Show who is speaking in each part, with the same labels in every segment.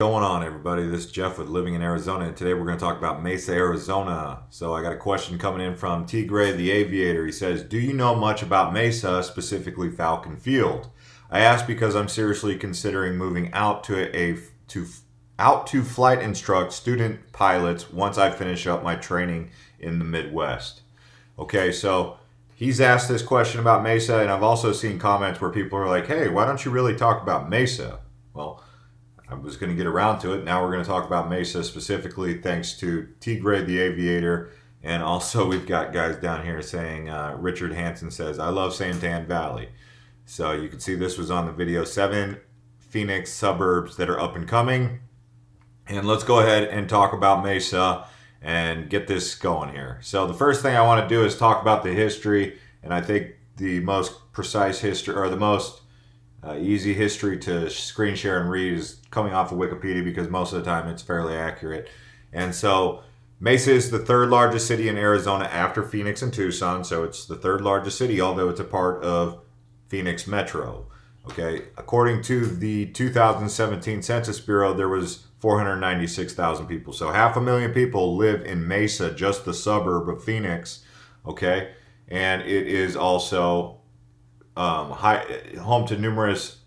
Speaker 1: Going on, everybody? This is Jeff with Living in Arizona, and today we're going to talk about Mesa, Arizona. So I got a question coming in from Tigre the Aviator. He says, do you know much about Mesa, specifically Falcon Field? I ask because I'm seriously considering moving out to flight instruct student pilots once I finish up my training in the Midwest. Okay, so he's asked this question about Mesa, and I've also seen comments where people are like, hey, why don't you really talk about Mesa? Well, I was going to get around to it. Now we're going to talk about Mesa specifically thanks to Tigre the Aviator. And also we've got guys down here saying, Richard Hansen says, I love Santan Valley. So you can see this was on the video, 7 Phoenix suburbs that are up and coming. And let's go ahead and talk about Mesa and get this going here. So the first thing I want to do is talk about the history. And I think the most precise history, or the most easy history to screen share and read, is coming off of Wikipedia because most of the time it's fairly accurate. And so Mesa is the third largest city in Arizona after Phoenix and Tucson. So it's the third largest city, although it's a part of Phoenix Metro. Okay, according to the 2017 Census Bureau, there was 496,000 people. So 500,000 people live in Mesa, just the suburb of Phoenix. Okay, and it is also home to numerous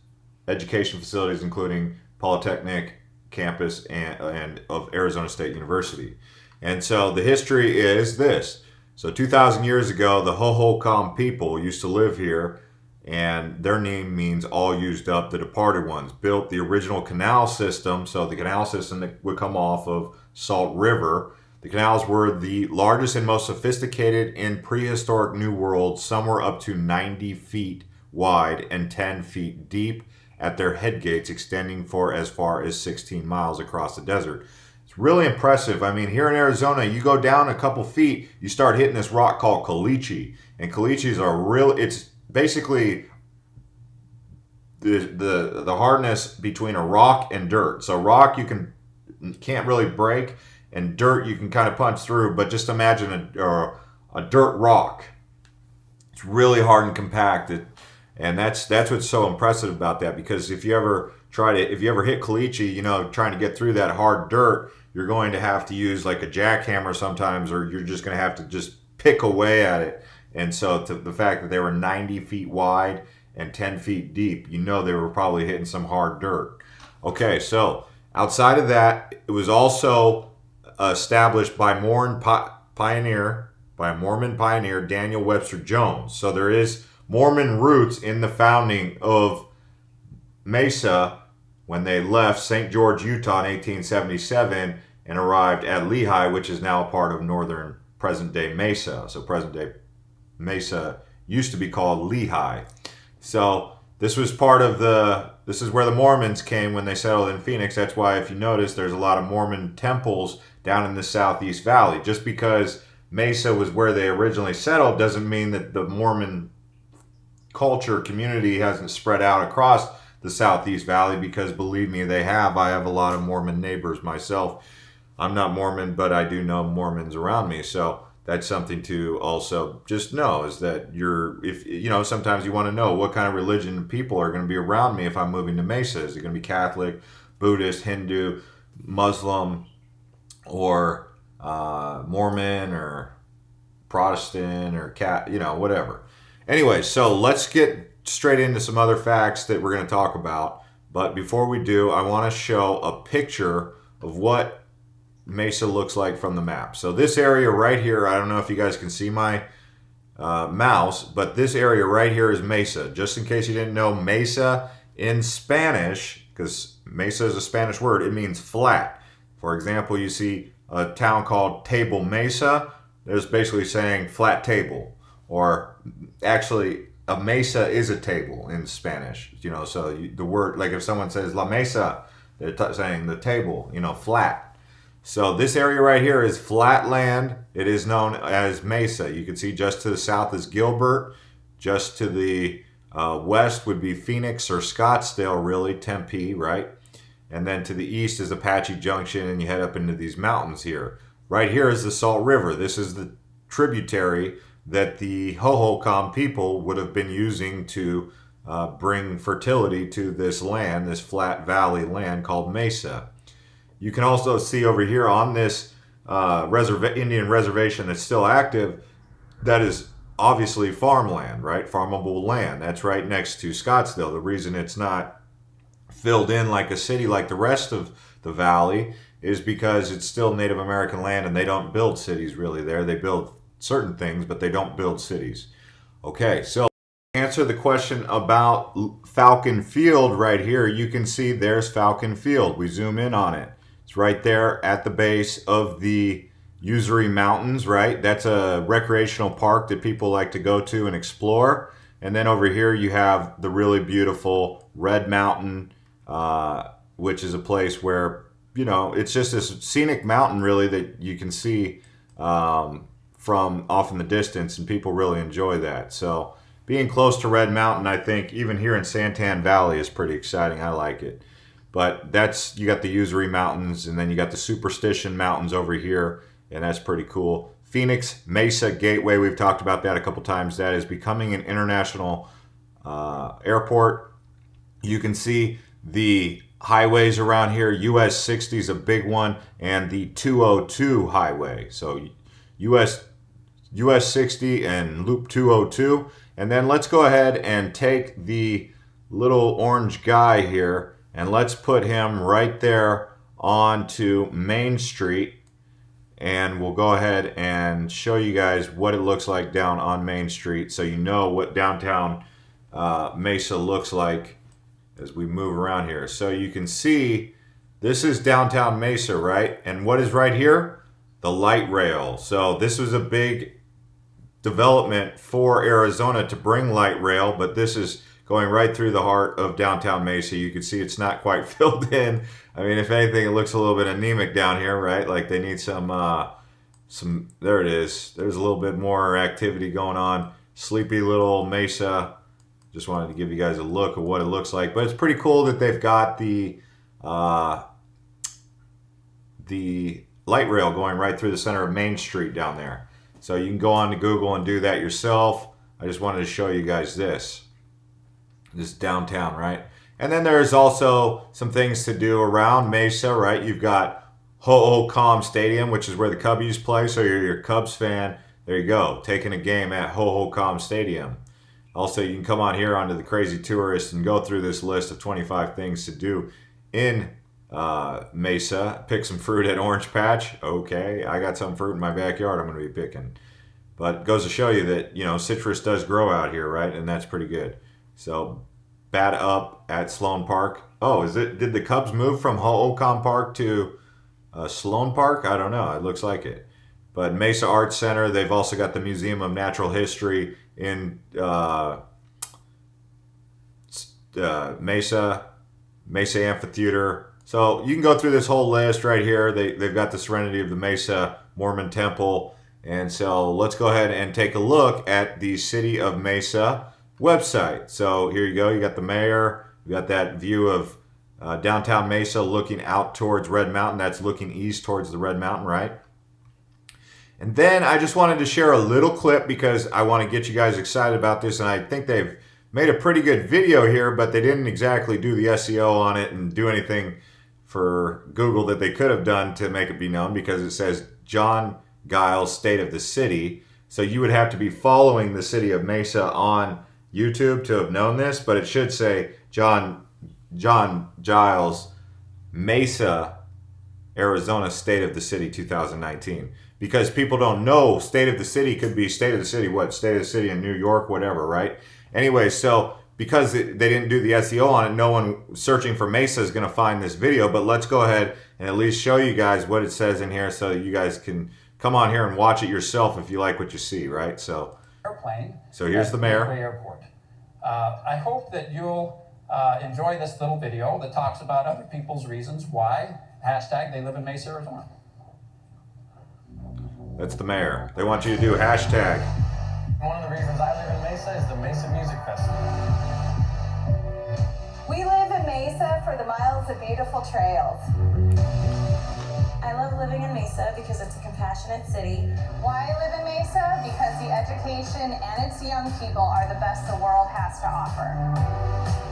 Speaker 1: education facilities, including Polytechnic campus and of Arizona State University. And so the history is this. So 2,000 years ago, the Hohokam people used to live here, and their name means all used up, the departed ones. Built the original canal system, so the canal system that would come off of Salt River. The canals were the largest and most sophisticated in prehistoric New World. Some were up to 90 feet wide and 10 feet deep at their head gates, extending for as far as 16 miles across the desert. It's really impressive. I mean, here in Arizona, you go down a couple feet, you start hitting this rock called caliche. And caliches are real, it's basically the hardness between a rock and dirt. So rock can't really break, and dirt you can kind of punch through, but just imagine a dirt rock. It's really hard and compact. And that's what's so impressive about that, because if you ever hit caliche, trying to get through that hard dirt, you're going to have to use like a jackhammer sometimes, or you're just going to have to just pick away at it. And so the fact that they were 90 feet wide and 10 feet deep, they were probably hitting some hard dirt. Okay, so outside of that, it was also established by a Mormon pioneer Daniel Webster Jones. So there is Mormon roots in the founding of Mesa when they left St. George, Utah in 1877 and arrived at Lehi, which is now a part of northern present-day Mesa. So present-day Mesa used to be called Lehi. So this is where the Mormons came when they settled in Phoenix. That's why, if you notice, there's a lot of Mormon temples down in the Southeast Valley. Just because Mesa was where they originally settled doesn't mean that the Mormon culture community hasn't spread out across the Southeast Valley, because believe me, they have. I have a lot of Mormon neighbors myself. I'm not Mormon, but I do know Mormons around me. So that's something to also just know, is that sometimes you want to know what kind of religion people are going to be around me if I'm moving to Mesa. Is it going to be Catholic, Buddhist, Hindu, Muslim, or Mormon, or Protestant, or whatever. Anyway, so let's get straight into some other facts that we're going to talk about. But before we do, I want to show a picture of what Mesa looks like from the map. So this area right here, I don't know if you guys can see my mouse, but this area right here is Mesa. Just in case you didn't know, Mesa in Spanish, because Mesa is a Spanish word, it means flat. For example, you see a town called Table Mesa, there's basically saying flat table. Or actually, a mesa is a table in Spanish. So the word, like if someone says La Mesa, they're saying the table, flat. So this area right here is flat land. It is known as Mesa. You can see just to the south is Gilbert. Just to the west would be Phoenix or Scottsdale, really, Tempe, right? And then to the east is Apache Junction, and you head up into these mountains here. Right here is the Salt River. This is the tributary that the Hohokam people would have been using to bring fertility to this land, this flat valley land called Mesa. you can also see over here on this Indian reservation that's still active, that is obviously farmland, right? Farmable land. That's right next to Scottsdale. The reason it's not filled in like a city like the rest of the valley is because it's still Native American land, and they don't build cities really there. They build certain things, but they don't build cities. Okay, so answer the question about Falcon Field right here. You can see there's Falcon Field. We zoom in on it. It's right there at the base of the Usery Mountains, right? That's a recreational park that people like to go to and explore. And then over here you have the really beautiful Red Mountain, which is a place where, you know, it's just this scenic mountain really that you can see from off in the distance, and people really enjoy that. So being close to Red Mountain, I think even here in Santan Valley is pretty exciting. I like it. But that's, you got the Usery Mountains, and then you got the Superstition Mountains over here, and that's pretty cool. Phoenix Mesa Gateway, we've talked about that a couple times. That is becoming an international airport. You can see the highways around here. US 60 is a big one, and the 202 highway. So US 60 and Loop 202. And then let's go ahead and take the little orange guy here, and let's put him right there onto Main Street. And we'll go ahead and show you guys what it looks like down on Main Street, so you know what downtown Mesa looks like as we move around here. So you can see this is downtown Mesa, right? And what is right here? The light rail. So this was a big development for Arizona to bring light rail, but this is going right through the heart of downtown Mesa. You can see it's not quite filled in. I mean, if anything, it looks a little bit anemic down here, right? Like they need some, there it is. There's a little bit more activity going on. Sleepy little Mesa. Just wanted to give you guys a look at what it looks like. But it's pretty cool that they've got the light rail going right through the center of Main Street down there. So you can go on to Google and do that yourself. I just wanted to show you guys this. This downtown, right? And then there's also some things to do around Mesa, right? You've got Ho-Ho-Com Stadium, which is where the Cubbies play. So you're a Cubs fan, there you go, taking a game at Ho-Ho-Com Stadium. Also, you can come on here onto the Crazy Tourist and go through this list of 25 things to do in Mesa. Pick some fruit at Orange Patch. Okay, I got some fruit in my backyard I'm going to be picking. But it goes to show you that, you know, citrus does grow out here, right? And that's pretty good. So, bat up at Sloan Park. Oh, did the Cubs move from Ho-Ho-Com Park to Sloan Park? I don't know. It looks like it. But Mesa Arts Center, they've also got the Museum of Natural History in Mesa Amphitheater. So you can go through this whole list right here. They've got the Serenity of the Mesa Mormon Temple. And so let's go ahead and take a look at the City of Mesa website. So here you go. You got the mayor. You got that view of downtown Mesa looking out towards Red Mountain. That's looking east towards the Red Mountain, right? And then I just wanted to share a little clip because I want to get you guys excited about this. And I think they've made a pretty good video here, but they didn't exactly do the SEO on it and do anything for Google that they could have done to make it be known, because it says John Giles, State of the City. So you would have to be following the City of Mesa on YouTube to have known this, but it should say John Giles, Mesa, Arizona, State of the City 2019. Because people don't know State of the City could be State of the City, what? State of the City in New York, whatever, right? Anyway, so because they didn't do the SEO on it, no one searching for Mesa is going to find this video, but let's go ahead and at least show you guys what it says in here so that you guys can come on here and watch it yourself if you like what you see, right? So here's the mayor.
Speaker 2: Airport. I hope that you'll enjoy this little video that talks about other people's reasons why hashtag they live in Mesa, Arizona.
Speaker 1: That's the mayor. They want you to do hashtag.
Speaker 2: One of the reasons I live in Mesa is the Mesa Music Festival.
Speaker 3: We live in Mesa for the miles of beautiful trails. I love living in Mesa because it's a compassionate city.
Speaker 4: Why I live in Mesa? Because the education and its young people are the best the world has to offer.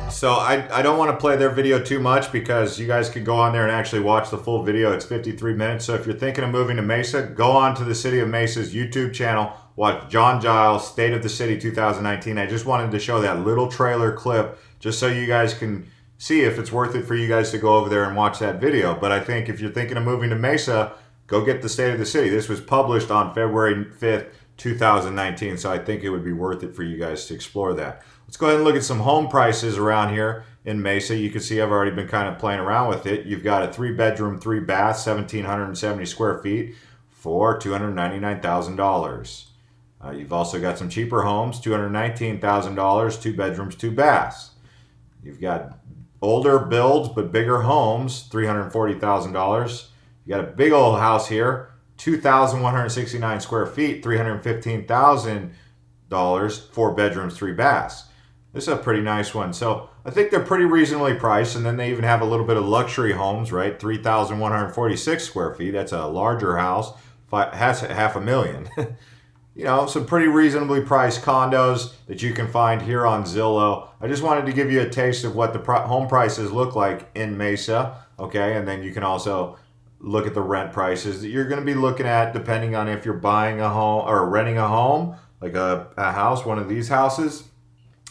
Speaker 1: So I don't want to play their video too much because you guys could go on there and actually watch the full video. It's 53 minutes. So if you're thinking of moving to Mesa, go on to the City of Mesa's YouTube channel. Watch John Giles, State of the City 2019. I just wanted to show that little trailer clip just so you guys can see if it's worth it for you guys to go over there and watch that video. But I think if you're thinking of moving to Mesa, go get the State of the City. This was published on February 5th, 2019. So I think it would be worth it for you guys to explore that. Let's go ahead and look at some home prices around here in Mesa. You can see I've already been kind of playing around with it. You've got a 3-bedroom, 3-bath, 1,770 square feet for $299,000. You've also got some cheaper homes, $219,000, 2 bedrooms, 2 baths. You've got older builds but bigger homes, $340,000. You got a big old house here, 2,169 square feet, $315,000, 4 bedrooms, 3 baths. This is a pretty nice one. So I think they're pretty reasonably priced. And then they even have a little bit of luxury homes, right? 3,146 square feet. That's a larger house. Has $500,000. You know, some pretty reasonably priced condos that you can find here on Zillow. I just wanted to give you a taste of what the home prices look like in Mesa. Okay, and then you can also look at the rent prices that you're going to be looking at depending on if you're buying a home or renting a home, like a house, one of these houses.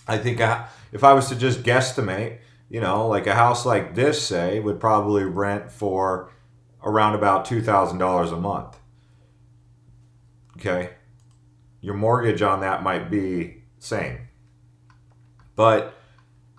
Speaker 1: I think if I was to just guesstimate, you know, like a house like this, say, would probably rent for around about $2,000 a month. Okay. Your mortgage on that might be same. But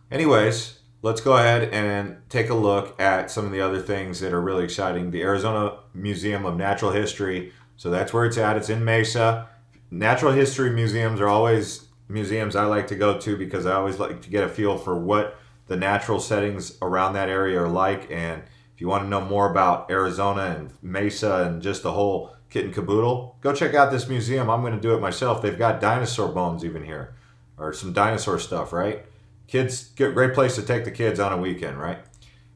Speaker 1: anyways, let's go ahead and take a look at some of the other things that are really exciting. The Arizona Museum of Natural History. So that's where it's at. It's in Mesa. Natural history museums are always museums I like to go to because I always like to get a feel for what the natural settings around that area are like. And if you want to know more about Arizona and Mesa and just the whole kit and caboodle, go check out this museum. I'm going to do it myself. They've got dinosaur bones even here, or some dinosaur stuff, right? Kids, great place to take the kids on a weekend, right?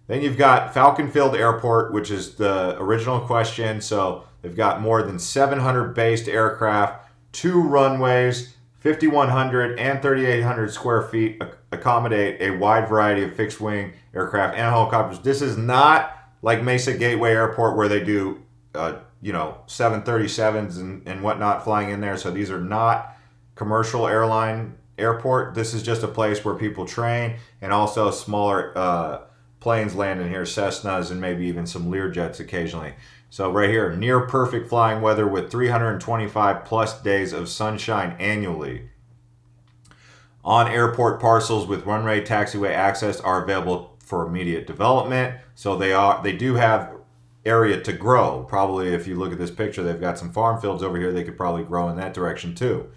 Speaker 1: Then you've got Falcon Field Airport, which is the original question. So they've got more than 700 based aircraft, 2 runways, 5,100 and 3,800 square feet accommodate a wide variety of fixed wing aircraft and helicopters. This is not like Mesa Gateway Airport where they do, 737s and whatnot flying in there. So these are not commercial airline airport. This is just a place where people train and also smaller planes land in here, Cessnas and maybe even some Learjets occasionally. So right here, near perfect flying weather with 325 plus days of sunshine annually. On airport parcels with runway taxiway access are available for immediate development. So they do have area to grow. Probably if you look at this picture, they've got some farm fields over here. They could probably grow in that direction too.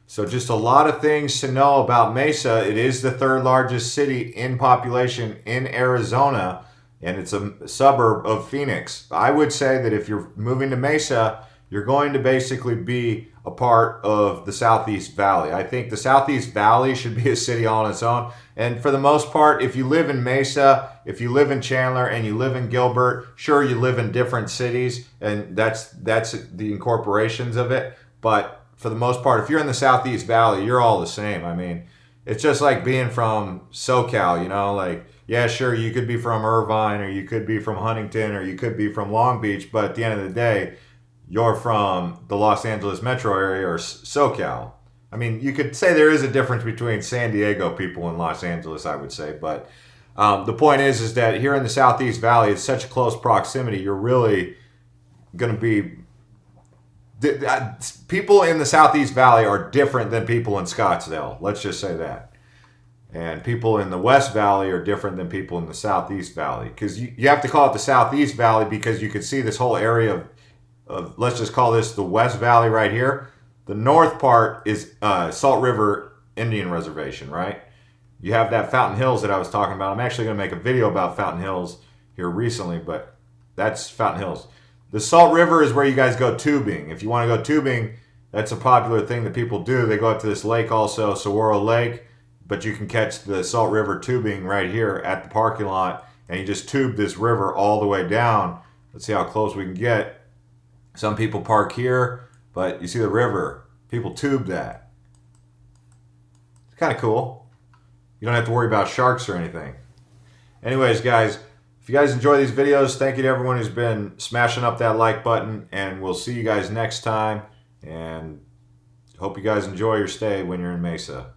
Speaker 1: So just a lot of things to know about Mesa. It is the 3rd largest city in population in Arizona, and it's a suburb of Phoenix. I would say that if you're moving to Mesa, you're going to basically be a part of the Southeast Valley. I think the Southeast Valley should be a city all on its own. And for the most part, if you live in Mesa, if you live in Chandler, and you live in Gilbert, sure, you live in different cities, and that's the incorporations of it. But for the most part, if you're in the Southeast Valley, you're all the same. I mean, it's just like being from SoCal, you know, like, yeah, sure, you could be from Irvine, or you could be from Huntington, or you could be from Long Beach, but at the end of the day, you're from the Los Angeles metro area or SoCal. I mean, you could say there is a difference between San Diego people and Los Angeles, I would say, but the point is that here in the Southeast Valley, it's such a close proximity, you're really going to be... People in the Southeast Valley are different than people in Scottsdale. Let's just say that. And people in the West Valley are different than people in the Southeast Valley. Because you have to call it the Southeast Valley because you can see this whole area of, let's just call this the West Valley right here. The north part is Salt River Indian Reservation, right? You have that Fountain Hills that I was talking about. I'm actually going to make a video about Fountain Hills here recently, but that's Fountain Hills. The Salt River is where you guys go tubing. If you want to go tubing, that's a popular thing that people do. They go up to this lake also, Saguaro Lake, but you can catch the Salt River tubing right here at the parking lot, and you just tube this river all the way down. Let's see how close we can get. Some people park here, but you see the river. People tube that. It's kind of cool. you don't have to worry about sharks or anything. Anyways, guys, if you guys enjoy these videos, thank you to everyone who's been smashing up that like button, and we'll see you guys next time, and hope you guys enjoy your stay when you're in Mesa.